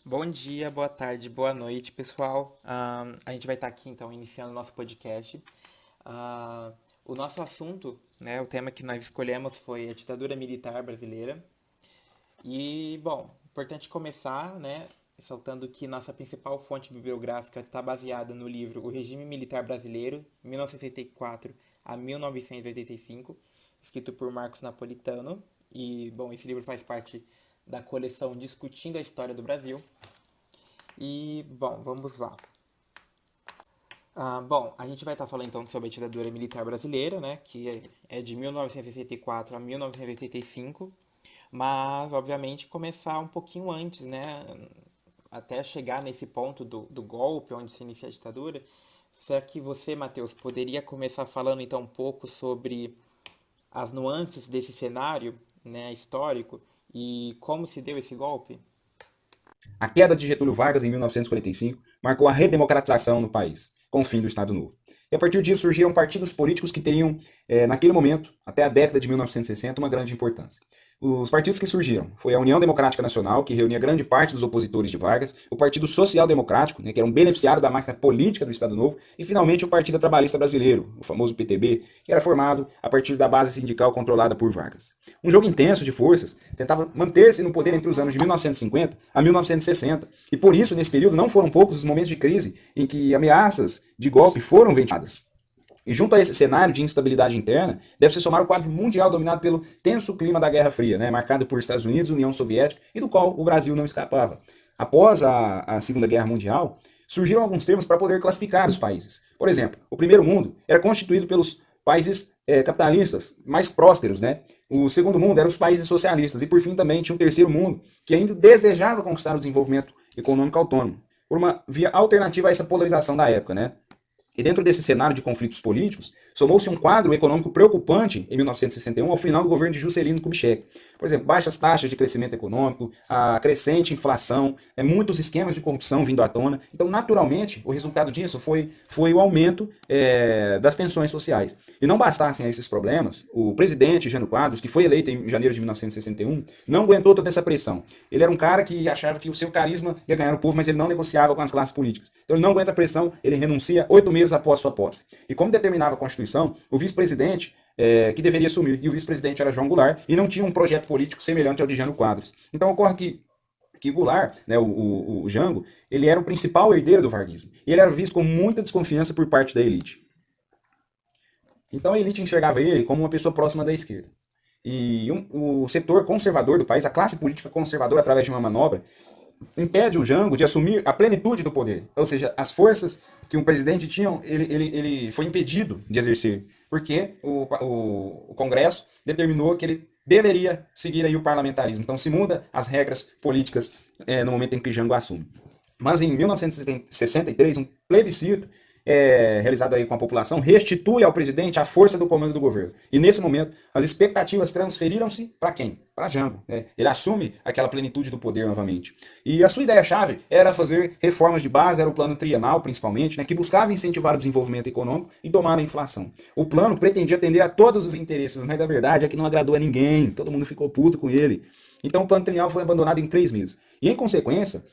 Bom dia, boa tarde, boa noite, pessoal. A gente vai estar aqui então iniciando o nosso podcast. O nosso assunto, né, o tema que nós escolhemos foi a ditadura militar brasileira. E, bom, importante começar, né, ressaltando que nossa principal fonte bibliográfica está baseada no livro O Regime Militar Brasileiro, 1964 a 1985, escrito por Marcos Napolitano. E, bom, esse livro faz parte da coleção Discutindo a História do Brasil. E, bom, vamos lá. Bom, a gente vai estar falando então sobre a ditadura militar brasileira, né, que é de 1964 a 1985, mas, obviamente, começar um pouquinho antes, né, até chegar nesse ponto do golpe, onde se inicia a ditadura. Será que você, Matheus, poderia começar falando então um pouco sobre as nuances desse cenário, né, histórico e como se deu esse golpe? A queda de Getúlio Vargas em 1945 marcou a redemocratização no país, com o fim do Estado Novo. E a partir disso surgiram partidos políticos que teriam, naquele momento, até a década de 1960, uma grande importância. Os partidos que surgiram foi a União Democrática Nacional, que reunia grande parte dos opositores de Vargas, o Partido Social Democrático, né, que era um beneficiário da máquina política do Estado Novo, e finalmente o Partido Trabalhista Brasileiro, o famoso PTB, que era formado a partir da base sindical controlada por Vargas. Um jogo intenso de forças tentava manter-se no poder entre os anos de 1950 a 1960, e por isso, nesse período, não foram poucos os momentos de crise em que ameaças de golpe foram ventiladas. E junto a esse cenário de instabilidade interna, deve se somar o quadro mundial dominado pelo tenso clima da Guerra Fria, né, marcado por Estados Unidos, União Soviética, e do qual o Brasil não escapava. Após a Segunda Guerra Mundial, surgiram alguns termos para poder classificar os países. Por exemplo, o primeiro mundo era constituído pelos países capitalistas mais prósperos, né? O segundo mundo eram os países socialistas. E por fim também tinha um terceiro mundo que ainda desejava conquistar o desenvolvimento econômico autônomo, por uma via alternativa a essa polarização da época, né? E dentro desse cenário de conflitos políticos, somou-se um quadro econômico preocupante em 1961, ao final do governo de Juscelino Kubitschek. Por exemplo, baixas taxas de crescimento econômico, a crescente inflação, muitos esquemas de corrupção vindo à tona. Então, naturalmente, o resultado disso foi o aumento das tensões sociais. E não bastassem esses problemas, o presidente Jânio Quadros, que foi eleito em janeiro de 1961, não aguentou toda essa pressão. Ele era um cara que achava que o seu carisma ia ganhar o povo, mas ele não negociava com as classes políticas. Então, ele não aguenta a pressão, ele renuncia 8 meses após sua posse. E como determinava a Constituição, o vice-presidente que deveria assumir, e o vice-presidente era João Goulart, e não tinha um projeto político semelhante ao de Jânio Quadros. Então ocorre que Goulart, né, o Jango, ele era o principal herdeiro do varguismo. E ele era visto com muita desconfiança por parte da elite. Então a elite enxergava ele como uma pessoa próxima da esquerda. E o setor conservador do país, a classe política conservadora, através de uma manobra, impede o Jango de assumir a plenitude do poder. Ou seja, as forças que um presidente tinha, ele foi impedido de exercer, porque o Congresso determinou que ele deveria seguir aí o parlamentarismo. Então se muda as regras políticas no momento em que Jango assume. Mas em 1963, um plebiscito realizado aí com a população restitui ao presidente a força do comando do governo. E nesse momento, as expectativas transferiram-se para quem? Para Jango. Né? Ele assume aquela plenitude do poder novamente. E a sua ideia-chave era fazer reformas de base, era o plano trienal principalmente, né, que buscava incentivar o desenvolvimento econômico e domar a inflação. O plano pretendia atender a todos os interesses, mas a verdade é que não agradou a ninguém, todo mundo ficou puto com ele. Então o plano trienal foi abandonado em 3 meses. E em consequência,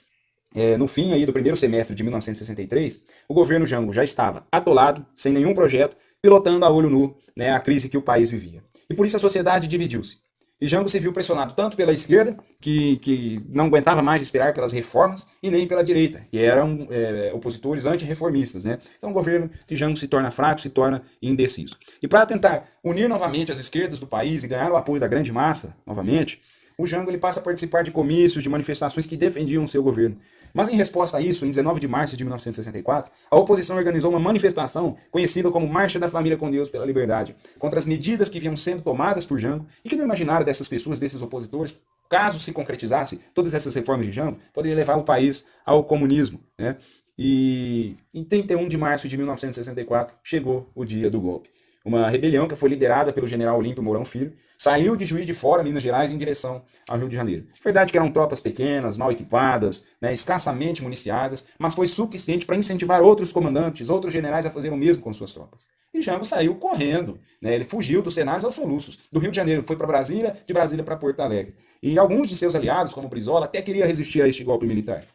no fim aí do primeiro semestre de 1963, o governo Jango já estava atolado, sem nenhum projeto, pilotando a olho nu, né, a crise que o país vivia. E por isso a sociedade dividiu-se. E Jango se viu pressionado tanto pela esquerda, que não aguentava mais esperar pelas reformas, e nem pela direita, que eram opositores antirreformistas. Né? Então o governo de Jango se torna fraco, se torna indeciso. E para tentar unir novamente as esquerdas do país e ganhar o apoio da grande massa, novamente, o Jango ele passa a participar de comícios, de manifestações que defendiam o seu governo. Mas em resposta a isso, em 19 de março de 1964, a oposição organizou uma manifestação conhecida como Marcha da Família com Deus pela Liberdade, contra as medidas que vinham sendo tomadas por Jango e que no imaginário dessas pessoas, desses opositores, caso se concretizasse todas essas reformas de Jango, poderia levar o país ao comunismo. Né? E em 31 de março de 1964 chegou o dia do golpe. Uma rebelião que foi liderada pelo general Olímpio Mourão Filho, saiu de Juiz de Fora, Minas Gerais, em direção ao Rio de Janeiro. Verdade que eram tropas pequenas, mal equipadas, né, escassamente municiadas, mas foi suficiente para incentivar outros comandantes, outros generais a fazer o mesmo com suas tropas. E Jango saiu correndo, né, ele fugiu dos cenários aos soluços. Do Rio de Janeiro foi para Brasília, de Brasília para Porto Alegre. E alguns de seus aliados, como Brizola, até queria resistir a este golpe militar.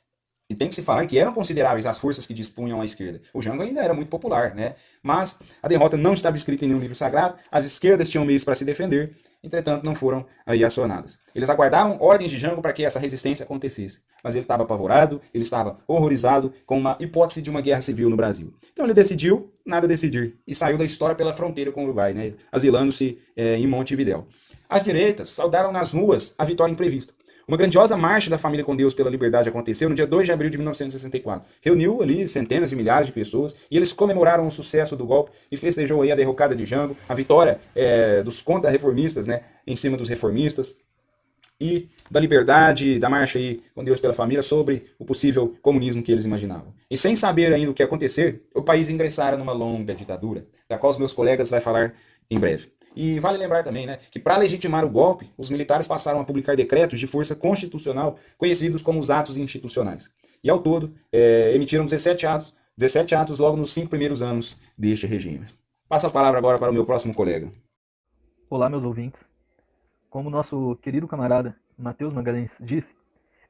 E tem que se falar que eram consideráveis as forças que dispunham à esquerda. O Jango ainda era muito popular, né? Mas a derrota não estava escrita em nenhum livro sagrado, as esquerdas tinham meios para se defender, entretanto não foram aí acionadas. Eles aguardaram ordens de Jango para que essa resistência acontecesse. Mas ele estava apavorado, ele estava horrorizado com uma hipótese de uma guerra civil no Brasil. Então ele decidiu nada decidir e saiu da história pela fronteira com o Uruguai, né? Asilando-se em Montevidéu. As direitas saudaram nas ruas a vitória imprevista. Uma grandiosa marcha da família com Deus pela liberdade aconteceu no dia 2 de abril de 1964. Reuniu ali centenas de milhares de pessoas e eles comemoraram o sucesso do golpe e festejou aí a derrocada de Jango, a vitória dos contra-reformistas, né, em cima dos reformistas e da liberdade, da marcha aí com Deus pela família sobre o possível comunismo que eles imaginavam. E sem saber ainda o que ia acontecer, o país ingressara numa longa ditadura, da qual os meus colegas vão falar em breve. E vale lembrar também, né, que para legitimar o golpe, os militares passaram a publicar decretos de força constitucional, conhecidos como os atos institucionais. E ao todo, emitiram 17 atos logo nos 5 primeiros anos deste regime. Passo a palavra agora para o meu próximo colega. Olá, meus ouvintes. Como nosso querido camarada Matheus Magalhães disse,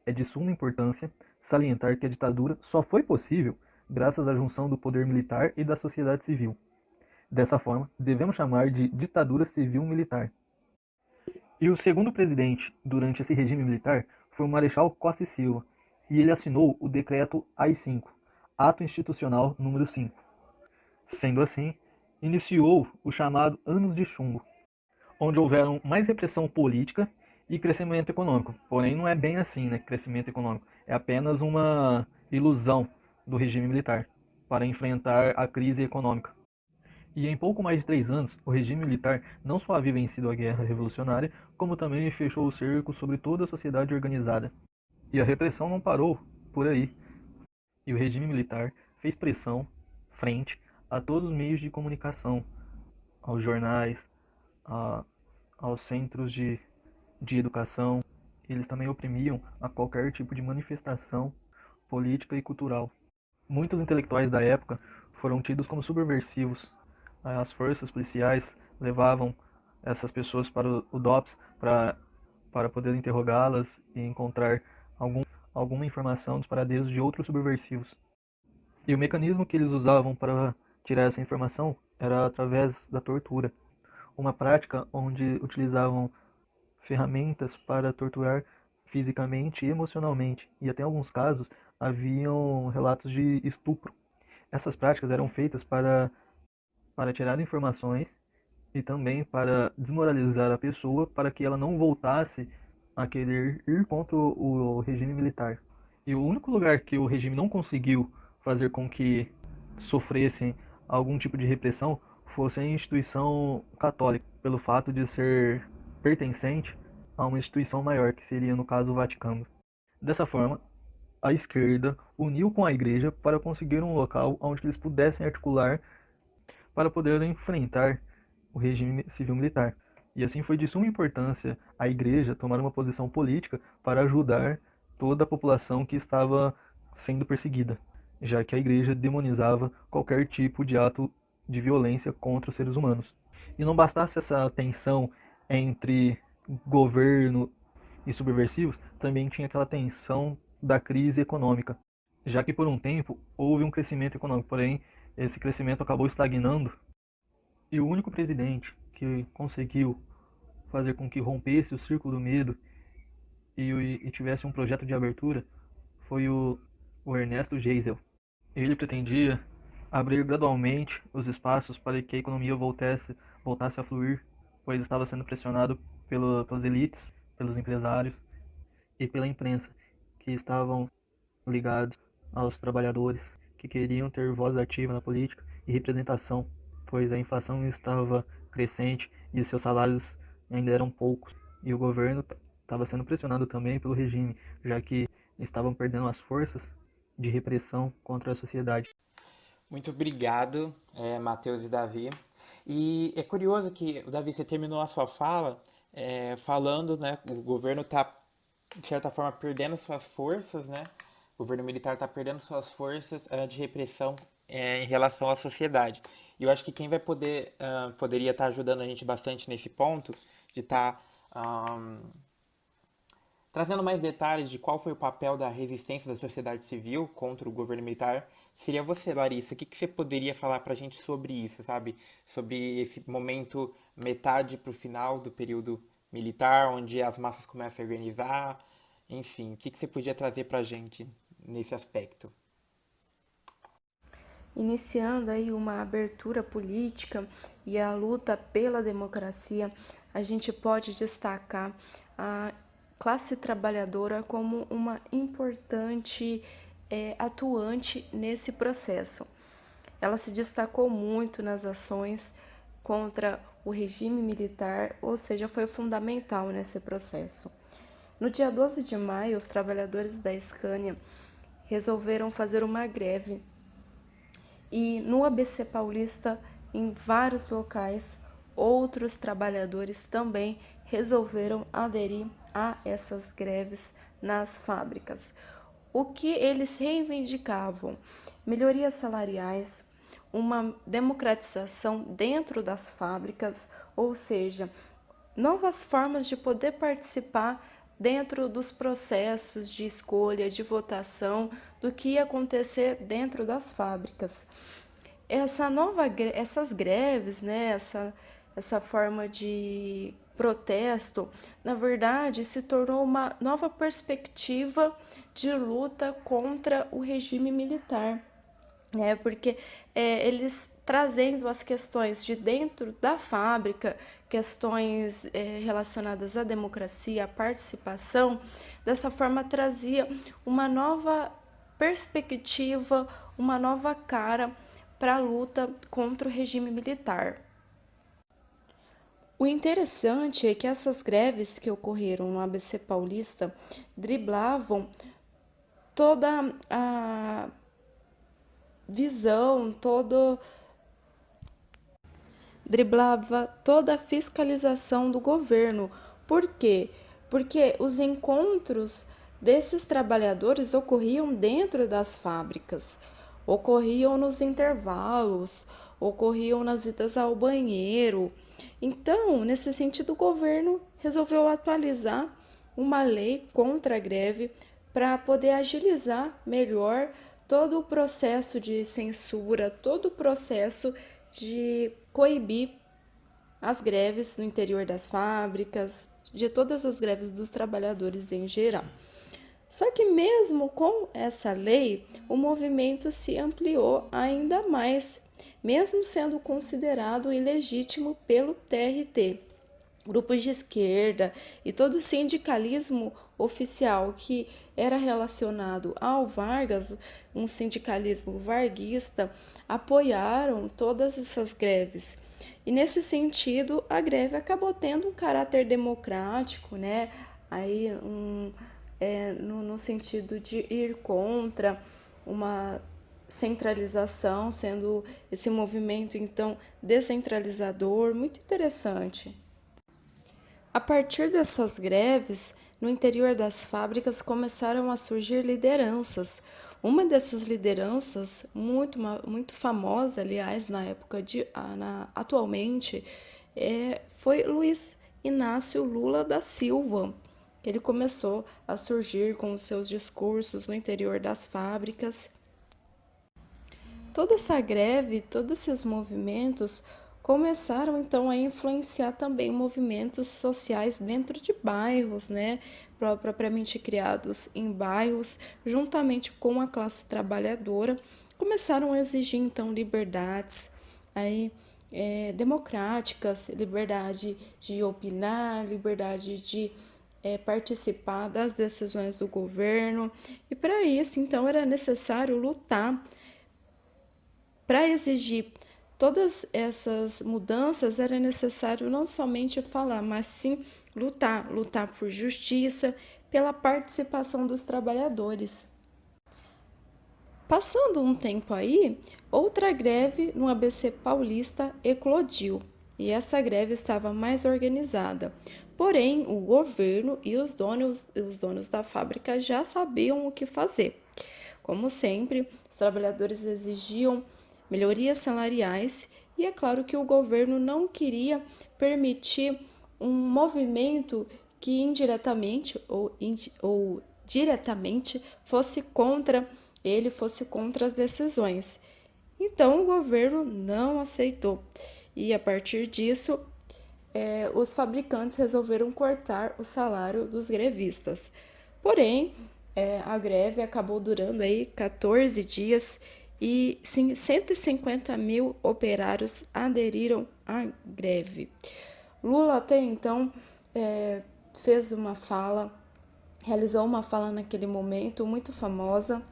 é de suma importância salientar que a ditadura só foi possível graças à junção do poder militar e da sociedade civil. Dessa forma, devemos chamar de ditadura civil-militar. E o segundo presidente durante esse regime militar foi o Marechal Costa e Silva, e ele assinou o decreto AI-5, Ato Institucional número 5. Sendo assim, iniciou o chamado Anos de Chumbo, onde houveram mais repressão política e crescimento econômico. Porém, não é bem assim, né? Crescimento econômico. É apenas uma ilusão do regime militar para enfrentar a crise econômica. E em pouco mais de 3 anos, o regime militar não só havia vencido a guerra revolucionária, como também fechou o cerco sobre toda a sociedade organizada. E a repressão não parou por aí. E o regime militar fez pressão frente a todos os meios de comunicação, aos jornais, aos centros de educação. Eles também oprimiam a qualquer tipo de manifestação política e cultural. Muitos intelectuais da época foram tidos como subversivos. As forças policiais levavam essas pessoas para o DOPS para poder interrogá-las e encontrar alguma informação dos paradeiros de outros subversivos. E o mecanismo que eles usavam para tirar essa informação era através da tortura, uma prática onde utilizavam ferramentas para torturar fisicamente e emocionalmente, e até em alguns casos haviam relatos de estupro. Essas práticas eram feitas para tirar informações e também para desmoralizar a pessoa para que ela não voltasse a querer ir contra o regime militar. E o único lugar que o regime não conseguiu fazer com que sofressem algum tipo de repressão fosse a instituição católica, pelo fato de ser pertencente a uma instituição maior, que seria, no caso, o Vaticano. Dessa forma, a esquerda uniu com a igreja para conseguir um local onde eles pudessem articular para poder enfrentar o regime civil-militar. E assim foi de suma importância a igreja tomar uma posição política para ajudar toda a população que estava sendo perseguida, já que a igreja demonizava qualquer tipo de ato de violência contra os seres humanos. E não bastasse essa tensão entre governo e subversivos, também tinha aquela tensão da crise econômica, já que por um tempo houve um crescimento econômico, porém esse crescimento acabou estagnando, e o único presidente que conseguiu fazer com que rompesse o círculo do medo e tivesse um projeto de abertura foi o Ernesto Geisel. Ele pretendia abrir gradualmente os espaços para que a economia voltasse a fluir, pois estava sendo pressionado pelas elites, pelos empresários e pela imprensa, que estavam ligados aos trabalhadores, que queriam ter voz ativa na política e representação, pois a inflação estava crescente e os seus salários ainda eram poucos. E o governo estava sendo pressionado também pelo regime, já que estavam perdendo as forças de repressão contra a sociedade. Muito obrigado, Matheus e Davi. E é curioso que, Davi, você terminou a sua fala falando, né, o governo está, de certa forma, perdendo suas forças, né? O governo militar está perdendo suas forças de repressão em relação à sociedade. E eu acho que quem vai poderia estar ajudando a gente bastante nesse ponto, de estar Trazendo mais detalhes de qual foi o papel da resistência da sociedade civil contra o governo militar, seria você, Larissa. O que você poderia falar pra gente sobre isso, sabe? Sobre esse momento metade pro final do período militar, onde as massas começam a organizar, enfim, o que você podia trazer pra gente nesse aspecto? Iniciando aí uma abertura política e a luta pela democracia, a gente pode destacar a classe trabalhadora como uma importante atuante nesse processo. Ela se destacou muito nas ações contra o regime militar, ou seja, foi fundamental nesse processo. No dia 12 de maio, os trabalhadores da Scania resolveram fazer uma greve e no ABC Paulista, em vários locais, outros trabalhadores também resolveram aderir a essas greves nas fábricas. O que eles reivindicavam? Melhorias salariais, uma democratização dentro das fábricas, ou seja, novas formas de poder participar dentro dos processos de escolha, de votação, do que ia acontecer dentro das fábricas. Essas greves, né, essa forma de protesto, na verdade, se tornou uma nova perspectiva de luta contra o regime militar, né? Porque eles trazendo as questões de dentro da fábrica, questões relacionadas à democracia, à participação, dessa forma trazia uma nova perspectiva, uma nova cara para a luta contra o regime militar. O interessante é que essas greves que ocorreram no ABC Paulista driblavam toda a visão, driblava toda a fiscalização do governo. Por quê? Porque os encontros desses trabalhadores ocorriam dentro das fábricas, ocorriam nos intervalos, ocorriam nas idas ao banheiro. Então, nesse sentido, o governo resolveu atualizar uma lei contra a greve para poder agilizar melhor todo o processo de censura, todo o processo de coibir as greves no interior das fábricas, de todas as greves dos trabalhadores em geral. Só que mesmo com essa lei, o movimento se ampliou ainda mais, mesmo sendo considerado ilegítimo pelo TRT. Grupos de esquerda e todo o sindicalismo oficial que era relacionado ao Vargas, um sindicalismo varguista, apoiaram todas essas greves. E nesse sentido, a greve acabou tendo um caráter democrático, né? Aí, no sentido de ir contra uma centralização, sendo esse movimento então descentralizador, muito interessante. A partir dessas greves, no interior das fábricas começaram a surgir lideranças. Uma dessas lideranças, muito famosa, aliás, atualmente, foi Luiz Inácio Lula da Silva. Ele começou a surgir com os seus discursos no interior das fábricas. Toda essa greve, todos esses movimentos começaram então a influenciar também movimentos sociais dentro de bairros, né, propriamente criados em bairros, juntamente com a classe trabalhadora, começaram a exigir então liberdades aí, democráticas, liberdade de opinar, liberdade de participar das decisões do governo, e para isso então era necessário lutar. Para exigir todas essas mudanças, era necessário não somente falar, mas sim lutar por justiça, pela participação dos trabalhadores. Passando um tempo aí, outra greve no ABC Paulista eclodiu, e essa greve estava mais organizada. Porém, o governo e os donos da fábrica já sabiam o que fazer. Como sempre, os trabalhadores exigiam melhorias salariais e é claro que o governo não queria permitir um movimento que indiretamente ou diretamente fosse contra as decisões. Então o governo não aceitou e a partir disso os fabricantes resolveram cortar o salário dos grevistas. Porém, a greve acabou durando aí 14 dias e sim, 150 mil operários aderiram à greve. Lula até então realizou uma fala naquele momento muito famosa,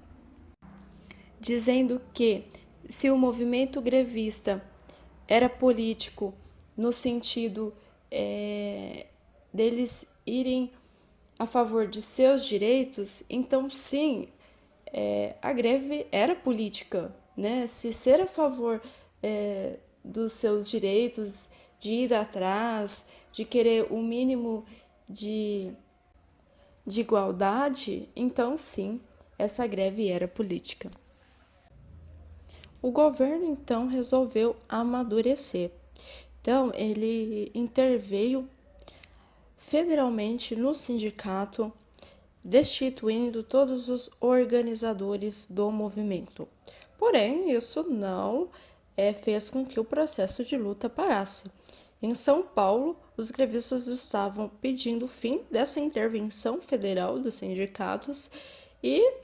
dizendo que se o movimento grevista era político no sentido deles irem a favor de seus direitos, então sim, a greve era política, né? Se ser a favor dos seus direitos, de ir atrás, de querer o mínimo de igualdade, então sim, essa greve era política. O governo então resolveu amadurecer. Então ele interveio federalmente no sindicato, destituindo todos os organizadores do movimento. Porém, isso não fez com que o processo de luta parasse. Em São Paulo, os grevistas estavam pedindo o fim dessa intervenção federal dos sindicatos e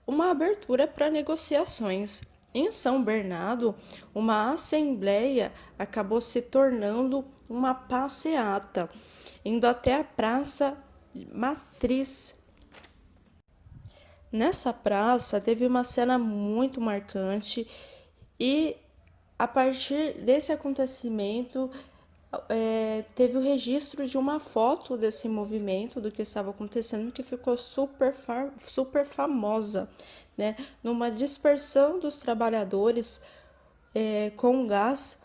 uma abertura para negociações. Em São Bernardo, uma assembleia acabou se tornando uma passeata, indo até a Praça Matriz. Nessa praça teve uma cena muito marcante e a partir desse acontecimento teve o registro de uma foto desse movimento, do que estava acontecendo, que ficou super famosa, né? Numa dispersão dos trabalhadores com gás,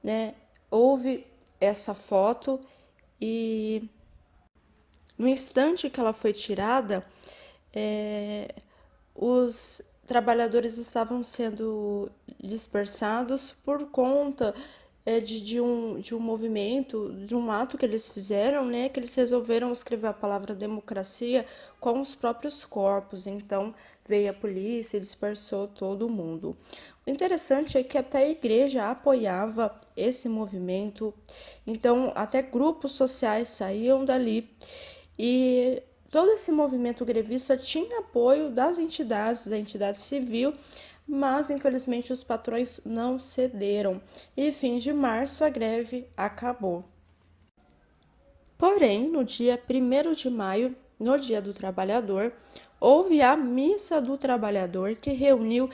né? Houve essa foto e no instante que ela foi tirada, os trabalhadores estavam sendo dispersados por conta de um movimento, de um ato que eles fizeram, né, que eles resolveram escrever a palavra democracia com os próprios corpos. Então veio a polícia e dispersou todo mundo. O interessante é que até a igreja apoiava esse movimento, então até grupos sociais saíam dali e todo esse movimento grevista tinha apoio das entidades, da entidade civil, mas infelizmente os patrões não cederam e fim de março a greve acabou. Porém, no dia 1º de maio, no Dia do Trabalhador, houve a Missa do Trabalhador que reuniu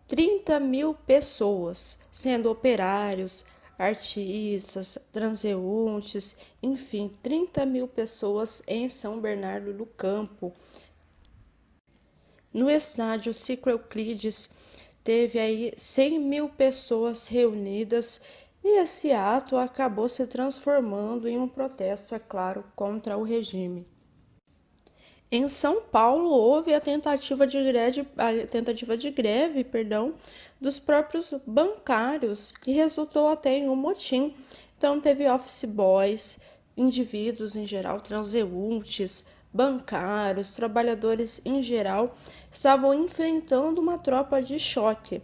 30 mil pessoas, sendo operários, artistas, transeuntes, enfim, 30 mil pessoas em São Bernardo do Campo. No estádio Cico Euclides, teve aí 100 mil pessoas reunidas e esse ato acabou se transformando em um protesto, é claro, contra o regime. Em São Paulo, houve a tentativa de greve, dos próprios bancários, que resultou até em um motim. Então, teve office boys, indivíduos em geral, transeuntes, bancários, trabalhadores em geral, estavam enfrentando uma tropa de choque.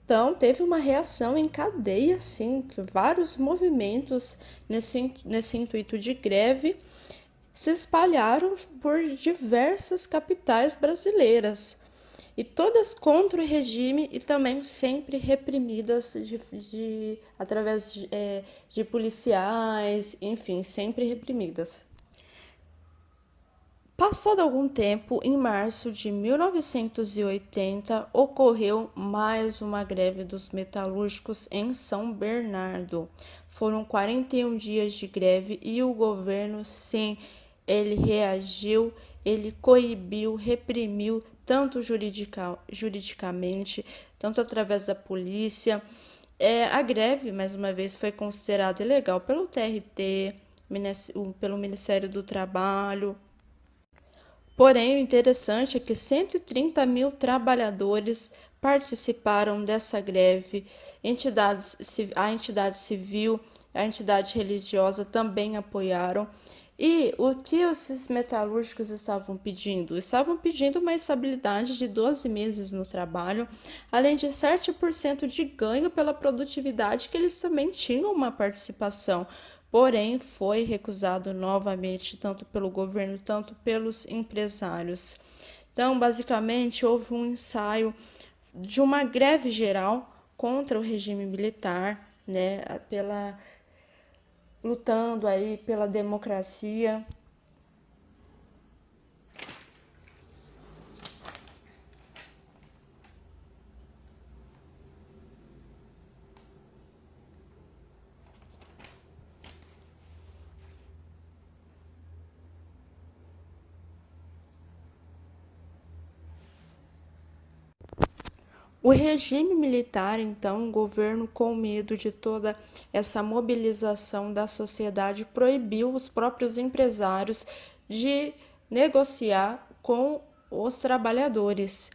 Então, teve uma reação em cadeia, sim, que vários movimentos nesse intuito de greve se espalharam por diversas capitais brasileiras, e todas contra o regime e também sempre reprimidas através de policiais, enfim, sempre reprimidas. Passado algum tempo, em março de 1980, ocorreu mais uma greve dos metalúrgicos em São Bernardo. Foram 41 dias de greve e o governo, sim, ele reagiu, ele coibiu, reprimiu, tanto juridicamente, tanto através da polícia. A greve, mais uma vez, foi considerada ilegal pelo TRT, pelo Ministério do Trabalho. Porém, o interessante é que 130 mil trabalhadores participaram dessa greve, a entidade civil, a entidade religiosa também apoiaram, E o que esses metalúrgicos estavam pedindo? Estavam pedindo uma estabilidade de 12 meses no trabalho, além de 7% de ganho pela produtividade, que eles também tinham uma participação. Porém, foi recusado novamente, tanto pelo governo, tanto pelos empresários. Então, basicamente, houve um ensaio de uma greve geral contra o regime militar, né, lutando aí pela democracia. O regime militar, então, o governo, com medo de toda essa mobilização da sociedade, proibiu os próprios empresários de negociar com os trabalhadores.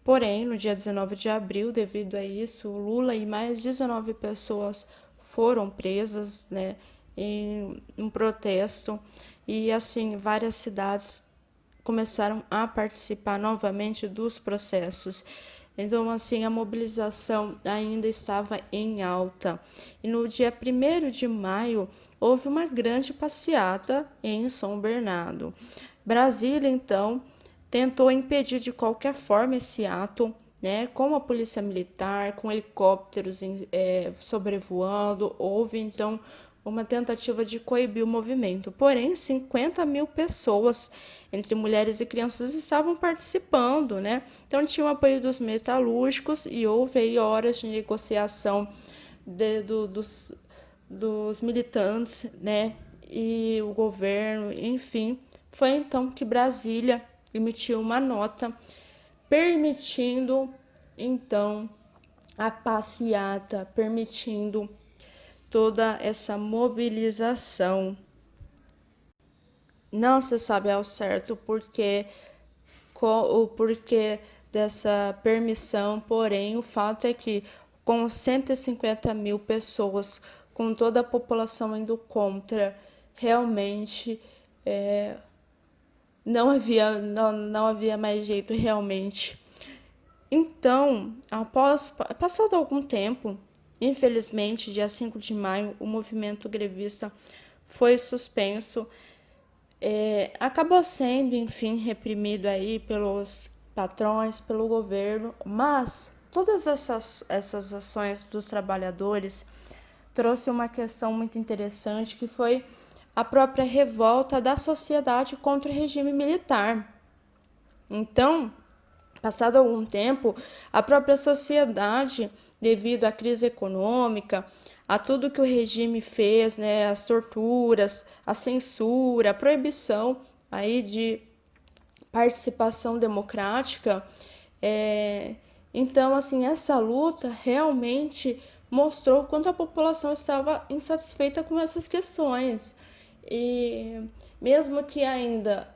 Porém, no dia 19 de abril, devido a isso, Lula e mais 19 pessoas foram presas, né, em um protesto, e assim várias cidades começaram a participar novamente dos processos. Então, assim, a mobilização ainda estava em alta. E no dia 1º de maio, houve uma grande passeata em São Bernardo. Brasília, então, tentou impedir de qualquer forma esse ato, né, com a polícia militar, com helicópteros sobrevoando. Houve, então, uma tentativa de coibir o movimento. Porém, 50 mil pessoas, entre mulheres e crianças, estavam participando, né? Então, tinha o apoio dos metalúrgicos e houve aí horas de negociação dos militantes, né? E o governo, enfim. Foi então que Brasília emitiu uma nota permitindo, então, a passeata, permitindo toda essa mobilização. Não se sabe ao certo o porquê dessa permissão, porém o fato é que com 150 mil pessoas, com toda a população indo contra, realmente não havia mais jeito realmente. Então, passado algum tempo, infelizmente, dia 5 de maio, o movimento grevista foi suspenso. Acabou sendo, enfim, reprimido aí pelos patrões, pelo governo, mas todas essas ações dos trabalhadores trouxe uma questão muito interessante, que foi a própria revolta da sociedade contra o regime militar. Então, passado algum tempo, a própria sociedade, devido à crise econômica, a tudo que o regime fez, né, as torturas, a censura, a proibição aí de participação democrática, então, assim, essa luta realmente mostrou quanto a população estava insatisfeita com essas questões. E mesmo que ainda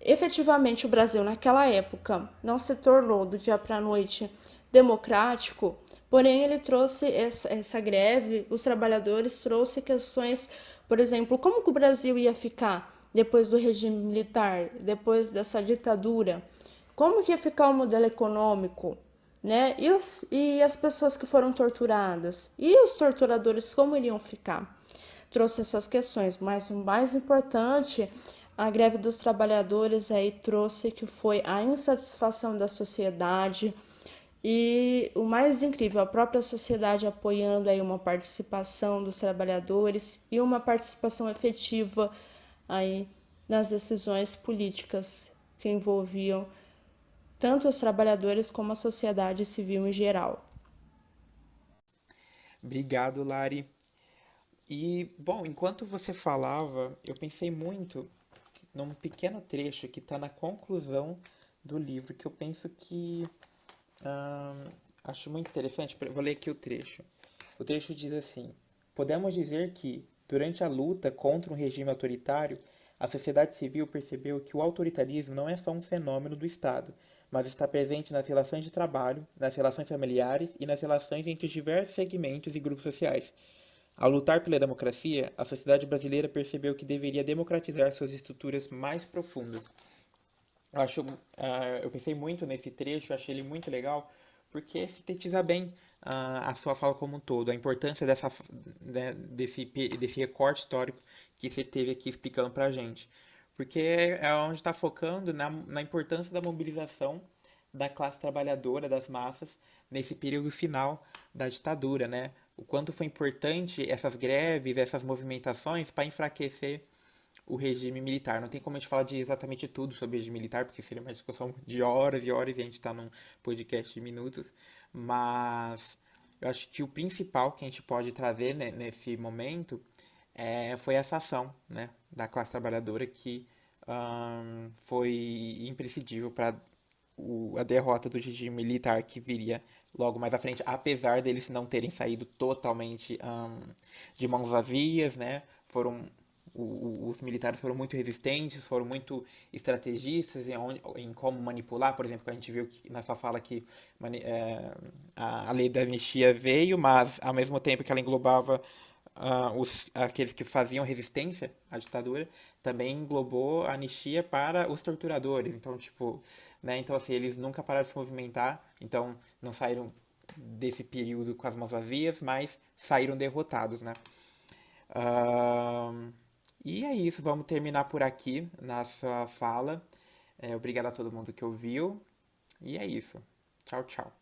efetivamente o Brasil naquela época não se tornou do dia para a noite democrático, porém ele trouxe essa greve, os trabalhadores trouxe questões, por exemplo, como que o Brasil ia ficar depois do regime militar, depois dessa ditadura, como que ia ficar o modelo econômico, né? E as pessoas que foram torturadas, e os torturadores como iriam ficar? Trouxe essas questões, mas o mais importante, a greve dos trabalhadores aí trouxe, que foi a insatisfação da sociedade, e o mais incrível, a própria sociedade apoiando aí uma participação dos trabalhadores e uma participação efetiva aí nas decisões políticas que envolviam tanto os trabalhadores como a sociedade civil em geral. Obrigado, Lari. E, bom, enquanto você falava, eu pensei muito num pequeno trecho que está na conclusão do livro, que eu penso que acho muito interessante. Vou ler aqui o trecho. O trecho diz assim: podemos dizer que, durante a luta contra um regime autoritário, a sociedade civil percebeu que o autoritarismo não é só um fenômeno do Estado, mas está presente nas relações de trabalho, nas relações familiares e nas relações entre os diversos segmentos e grupos sociais. Ao lutar pela democracia, a sociedade brasileira percebeu que deveria democratizar suas estruturas mais profundas. Eu acho, eu pensei muito nesse trecho, achei ele muito legal, porque sintetiza bem a sua fala como um todo, a importância desse recorte histórico que você teve aqui explicando pra gente. Porque é onde está focando na importância da mobilização da classe trabalhadora, das massas, nesse período final da ditadura, né? O quanto foi importante essas greves, essas movimentações para enfraquecer o regime militar. Não tem como a gente falar de exatamente tudo sobre o regime militar, porque seria uma discussão de horas e horas e a gente está num podcast de minutos. Mas eu acho que o principal que a gente pode trazer, né, nesse momento foi essa ação, né, da classe trabalhadora que foi imprescindível para a derrota do regime militar que viria logo mais à frente, apesar deles não terem saído totalmente de mãos vazias, né? Os militares foram muito resistentes, foram muito estrategistas em como manipular. Por exemplo, a gente viu que nessa fala que a lei da anistia veio, mas ao mesmo tempo que ela englobava aqueles que faziam resistência à ditadura, também englobou a anistia para os torturadores. Então, tipo, né? Então, assim, eles nunca pararam de se movimentar, então não saíram desse período com as mãos vazias, mas saíram derrotados, né? Ahn, e é isso, vamos terminar por aqui na sua fala. Obrigado a todo mundo que ouviu. E é isso. Tchau, tchau.